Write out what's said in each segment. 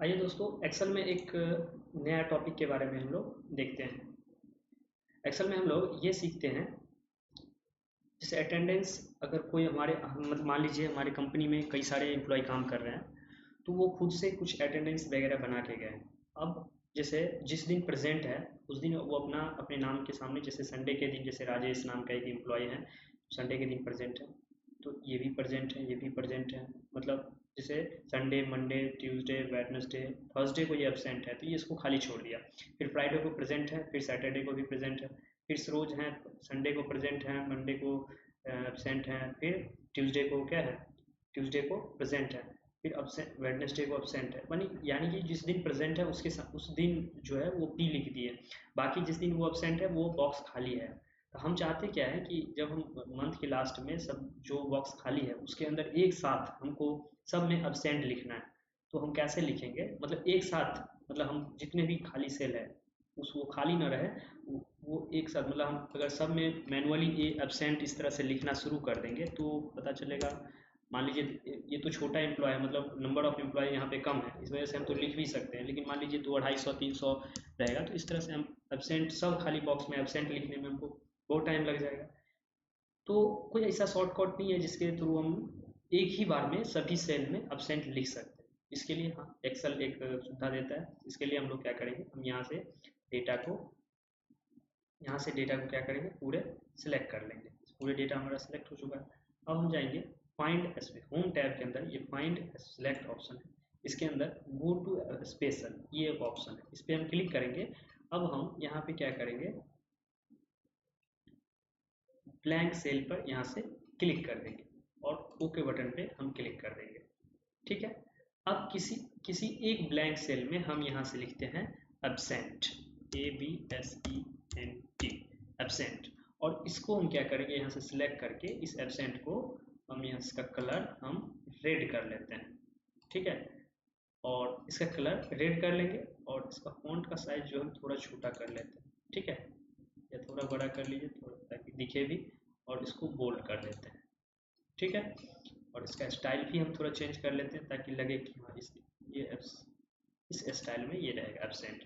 आइए दोस्तों, एक्सेल में एक नया टॉपिक के बारे में हम लोग देखते हैं। एक्सेल में हम लोग ये सीखते हैं, जैसे अटेंडेंस। अगर कोई हमारे मतलब मान लीजिए हमारी कंपनी में कई सारे एम्प्लॉय काम कर रहे हैं, तो वो खुद से कुछ अटेंडेंस वगैरह बना के गए। अब जैसे जिस दिन प्रेजेंट है उस दिन वो अपना अपने नाम के सामने, जैसे संडे के दिन जैसे राजेश नाम का एक एम्प्लॉय है, संडे के दिन प्रेजेंट है, तो ये भी प्रेजेंट है, ये भी प्रेजेंट है। मतलब जैसे Sunday, Monday, Tuesday, Wednesday, Thursday को ये एब्सेंट है तो ये इसको खाली छोड़ दिया। फिर फ्राइडे को प्रेजेंट है, फिर सैटरडे को भी प्रेजेंट है, फिर रोज हैं, संडे को प्रेजेंट है, मंडे को एब्सेंट है, फिर ट्यूसडे को क्या है, ट्यूसडे को प्रेजेंट है, फिर अब्सेंट, वेडनेसडे को अब्सेंट है। यानी कि जिस दिन प्रेजेंट है उसके साथ उस दिन जो है वो पी लिख दिए, बाकी जिस दिन वो अब्सेंट है वो बॉक्स खाली है। तो हम चाहते क्या है कि जब हम मंथ के लास्ट में सब जो बॉक्स खाली है उसके अंदर एक साथ हमको सब में अब्सेंट लिखना है। तो हम कैसे लिखेंगे, मतलब एक साथ, मतलब हम जितने भी खाली सेल है उस वो खाली ना रहे, वो एक साथ, मतलब हम अगर सब में मैनुअली ए एब्सेंट इस तरह से लिखना शुरू कर देंगे तो पता चलेगा। मान लीजिए ये तो छोटा एम्प्लॉय है, मतलब नंबर ऑफ एम्प्लॉय यहाँ पे कम है, इस वजह से हम तो लिख भी सकते हैं, लेकिन मान लीजिए 200, 250, 300 रहेगा, तो इस तरह से हम एब्सेंट सब खाली बॉक्स में एब्सेंट लिखने में हमको बहुत टाइम लग जाएगा। तो कोई ऐसा शॉर्टकट नहीं है जिसके थ्रू हम एक ही बार में सभी सेल में एब्सेंट लिख सकते हैं। इसके लिए हाँ, एक्सेल एक सुविधा देता है। इसके लिए हम लोग क्या करेंगे, हम डेटा को यहाँ से डेटा को क्या करेंगे, पूरे सिलेक्ट कर लेंगे। पूरे डेटा हमारा सिलेक्ट हो चुका है। अब हम जाएंगे फाइंड एस होम टैब के अंदर, ये फाइंड सिलेक्ट ऑप्शन है, इसके अंदर गो टू स्पेशल ये एक ऑप्शन है, इस पर हम क्लिक करेंगे। अब हम यहाँ पे क्या करेंगे, ब्लैंक सेल पर यहाँ से क्लिक कर देंगे और ओके बटन पे हम क्लिक कर देंगे। ठीक है। अब किसी किसी एक ब्लैंक सेल में हम यहाँ से लिखते हैं एब्सेंट, ABSENT, एब्सेंट। और इसको हम क्या करेंगे, यहाँ से सिलेक्ट करके इस एब्सेंट को हम यहाँ इसका कलर हम रेड कर लेते हैं। ठीक है। और इसका कलर रेड कर लेंगे और इसका फॉन्ट का साइज जो है थोड़ा छोटा कर लेते हैं। ठीक है, या थोड़ा बड़ा कर लीजिए थोड़ा, ताकि दिखे भी, और इसको बोल्ड कर लेते हैं। ठीक है। और इसका स्टाइल भी हम थोड़ा चेंज कर लेते हैं ताकि लगे कि हाँ इस स्टाइल में ये रहेगा एब्सेंट।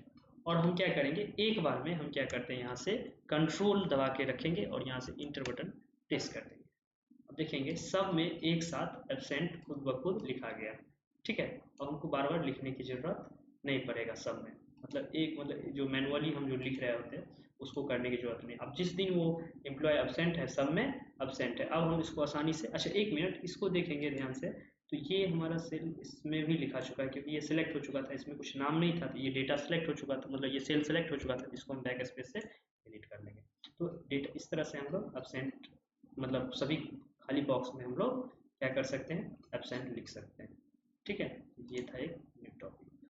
और हम क्या करेंगे, एक बार में हम क्या करते हैं, यहाँ से कंट्रोल दबा के रखेंगे और यहाँ से इंटर बटन प्रेस कर देंगे। अब देखेंगे सब में एक साथ एब्सेंट खुद ब खुद लिखा गया। ठीक है। और हमको बार बार लिखने की जरूरत नहीं पड़ेगा सब में, मतलब एक, मतलब जो मैनुअली हम जो लिख रहे होते हैं उसको करने की जरूरत नहीं। अब जिस दिन वो एम्प्लॉय एब्सेंट है सब में एब्सेंट है, अब हम इसको आसानी से, अच्छा एक मिनट इसको देखेंगे ध्यान से, तो ये हमारा सेल इसमें भी लिखा चुका है क्योंकि ये सिलेक्ट हो चुका था, इसमें कुछ नाम नहीं था, तो ये डेटा सिलेक्ट हो चुका था, मतलब ये सेल सिलेक्ट हो चुका था, जिसको हम बैक स्पेस से डिलीट कर लेंगे। तो डेटा इस तरह से हम लोग एब्सेंट, मतलब सभी खाली बॉक्स में हम लोग क्या कर सकते हैं, एब्सेंट लिख सकते हैं। ठीक है, ये था एक